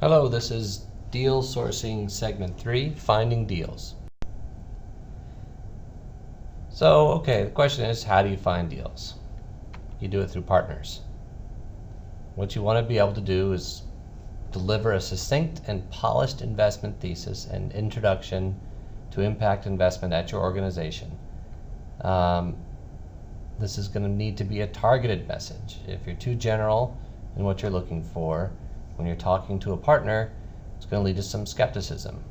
Hello, this is Deal Sourcing Segment 3, Finding Deals. The question is, how do you find deals? You do it through partners. What you want to be able to do is deliver a succinct and polished investment thesis and introduction to impact investment at your organization. This is going to need to be a targeted message. If you're too general in what you're looking for, when you're talking to a partner, it's going to lead to some skepticism.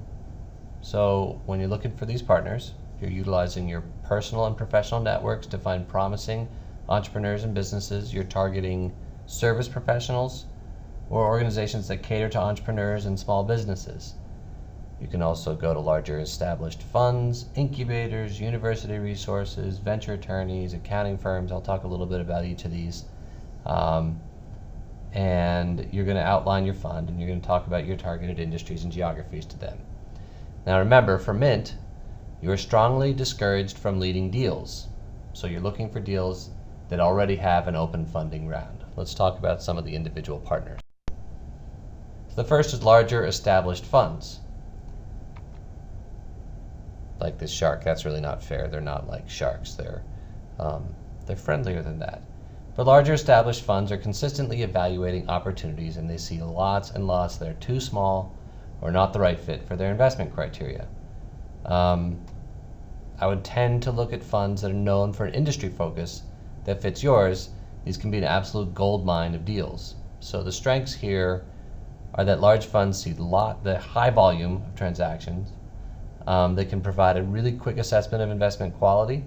So when you're looking for these partners, you're utilizing your personal and professional networks to find promising entrepreneurs and businesses. You're targeting service professionals or organizations that cater to entrepreneurs and small businesses. You can also go to larger established funds, incubators, university resources, venture attorneys, accounting firms. I'll talk a little bit about each of these. And you're going to outline your fund, and you're going to talk about your targeted industries and geographies to them. Now remember, for Mint, you are strongly discouraged from leading deals. So you're looking for deals that already have an open funding round. Let's talk about some of the individual partners. So the first is larger established funds. Like this shark, that's really not fair. They're not like sharks. They're friendlier than that. But larger established funds are consistently evaluating opportunities, and they see lots and lots that are too small or not the right fit for their investment criteria. I would tend to look at funds that are known for an industry focus that fits yours. These can be an absolute gold mine of deals. So the strengths here are that large funds see the high volume of transactions. They can provide a really quick assessment of investment quality.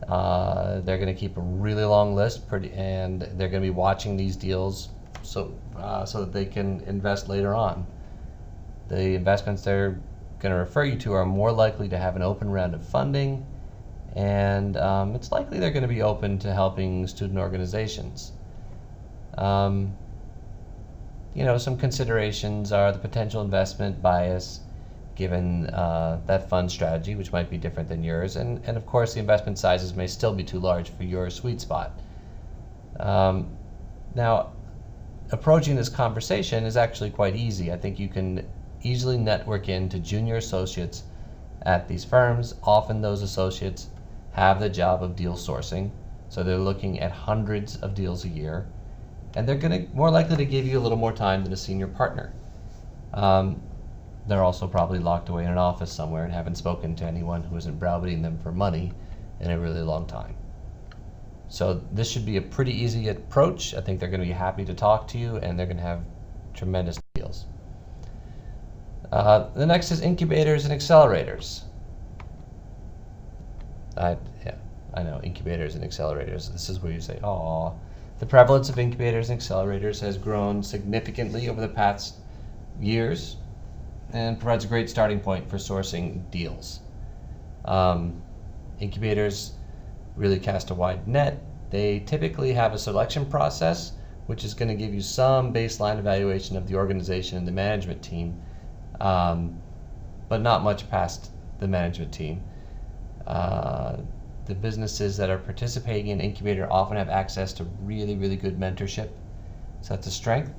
They're going to keep a really long list, and they're going to be watching these deals so that they can invest later on. The investments they're going to refer you to are more likely to have an open round of funding, and it's likely they're going to be open to helping student organizations. Some considerations are the potential investment bias given that fund strategy, which might be different than yours, and of course the investment sizes may still be too large for your sweet spot. Now, approaching this conversation is actually quite easy. I think you can easily network into junior associates at these firms. Often those associates have the job of deal sourcing, so they're looking at hundreds of deals a year, and they're going to more likely to give you a little more time than a senior partner. They're also probably locked away in an office somewhere and haven't spoken to anyone who isn't browbeating them for money in a really long time. So this should be a pretty easy approach. I think they're going to be happy to talk to you, and they're going to have tremendous deals. The next is incubators and accelerators. I know, incubators and accelerators. This is where you say, "Aw." The prevalence of incubators and accelerators has grown significantly over the past years, and provides a great starting point for sourcing deals. Incubators really cast a wide net. They typically have a selection process, which is going to give you some baseline evaluation of the organization and the management team, but not much past the management team. The businesses that are participating in incubator often have access to really, really good mentorship, so that's a strength.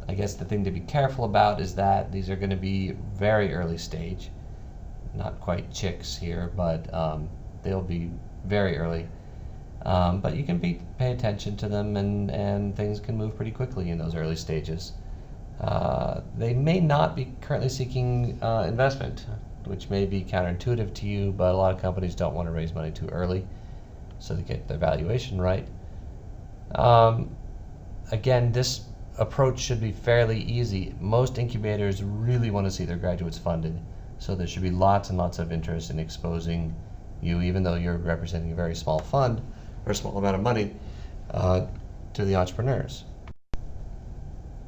I guess the thing to be careful about is that these are going to be very early stage, not quite chicks here, but they'll be very early. But you can pay attention to them, and things can move pretty quickly in those early stages. They may not be currently seeking investment, which may be counterintuitive to you, but a lot of companies don't want to raise money too early, so they get their valuation right. Again, this approach should be fairly easy. Most incubators really want to see their graduates funded, so there should be lots and lots of interest in exposing you, even though you're representing a very small fund or a small amount of money, to the entrepreneurs.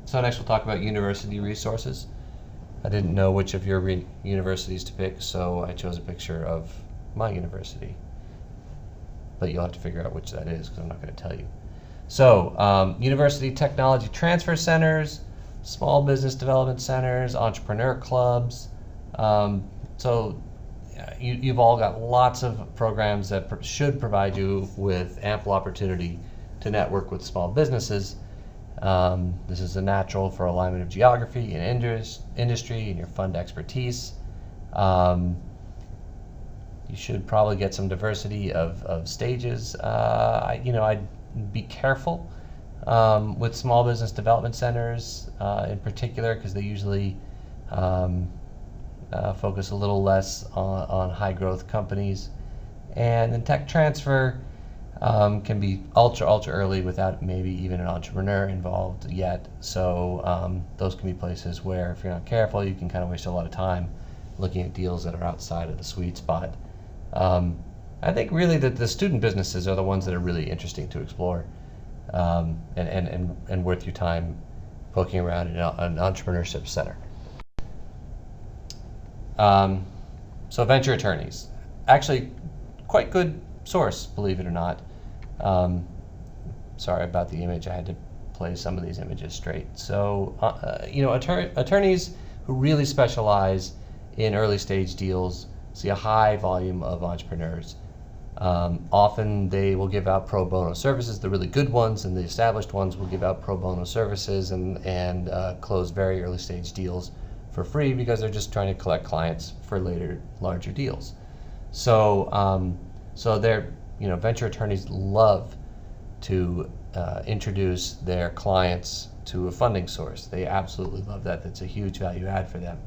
So next we'll talk about university resources. I didn't know which of your universities to pick, so I chose a picture of my university, but you'll have to figure out which that is, because I'm not going to tell you. So, university technology transfer centers, small business development centers, entrepreneur clubs. You've all got lots of programs that should provide you with ample opportunity to network with small businesses. This is a natural for alignment of geography and industry and your fund expertise. You should probably get some diversity of stages. I'd be careful with small business development centers in particular, because they usually focus a little less on high growth companies. And then tech transfer can be ultra early without maybe even an entrepreneur involved yet. So those can be places where, if you're not careful, you can kind of waste a lot of time looking at deals that are outside of the sweet spot. I think really that the student businesses are the ones that are really interesting to explore, and worth your time poking around in an entrepreneurship center. So venture attorneys, actually quite good source, believe it or not. Sorry about the image, I had to play some of these images straight. So attorneys who really specialize in early stage deals see a high volume of entrepreneurs. Often they will give out pro bono services. The really good ones and the established ones will give out pro bono services and close very early stage deals for free, because they're just trying to collect clients for later larger deals. So venture attorneys love to introduce their clients to a funding source. They absolutely love that. That's a huge value add for them.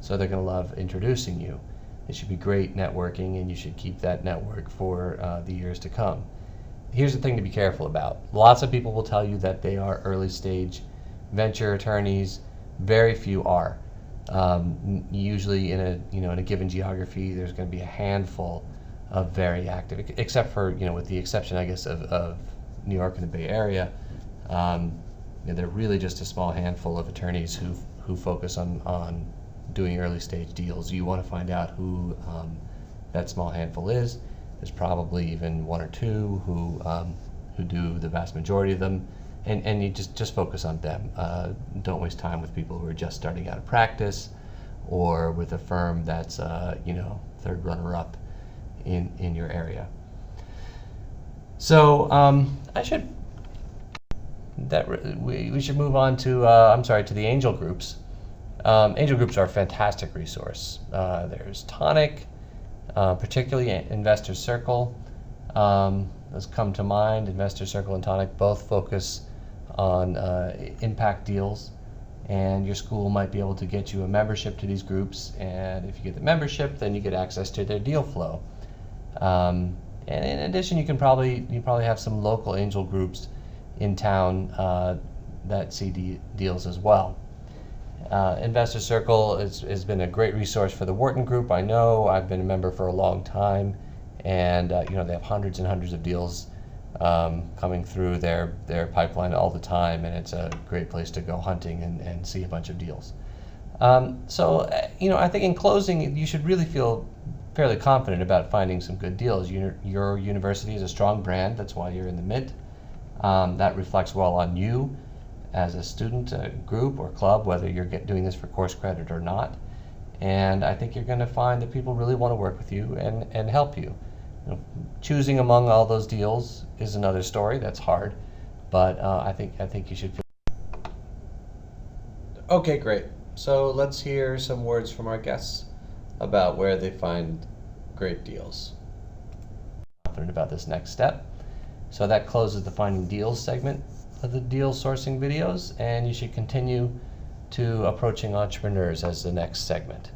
So they're going to love introducing you. It should be great networking, and you should keep that network for the years to come. Here's the thing to be careful about. Lots of people will tell you that they are early stage venture attorneys. Very few are. Usually in a given geography, there's going to be a handful of very active, except for, with the exception, I guess, of New York and the Bay Area. They're really just a small handful of attorneys who focus on doing early stage deals. You want to find out who that small handful is. There's probably even one or two who do the vast majority of them, and you just focus on them. Don't waste time with people who are just starting out of practice, or with a firm that's third runner up in your area. So we should move on to to the angel groups. Angel groups are a fantastic resource. There's Tonic, particularly Investor Circle. Those come to mind. Investor Circle and Tonic both focus on impact deals, and your school might be able to get you a membership to these groups. And if you get the membership, then you get access to their deal flow. And in addition, you probably have some local angel groups in town that see deals as well. Investor Circle has been a great resource for the Wharton Group. I know, I've been a member for a long time, and they have hundreds and hundreds of deals coming through their pipeline all the time, and it's a great place to go hunting and see a bunch of deals. I think in closing, you should really feel fairly confident about finding some good deals. Your university is a strong brand. That's why you're in the Mint. That reflects well on you as a student, a group, or club, whether you're doing this for course credit or not. And I think you're going to find that people really want to work with you and help you. Choosing among all those deals is another story. That's hard, but I think you should feel. Okay, great. So let's hear some words from our guests about where they find great deals. Confident about this next step. So that closes the Finding Deals segment of the deal sourcing videos, and you should continue to Approaching Entrepreneurs as the next segment.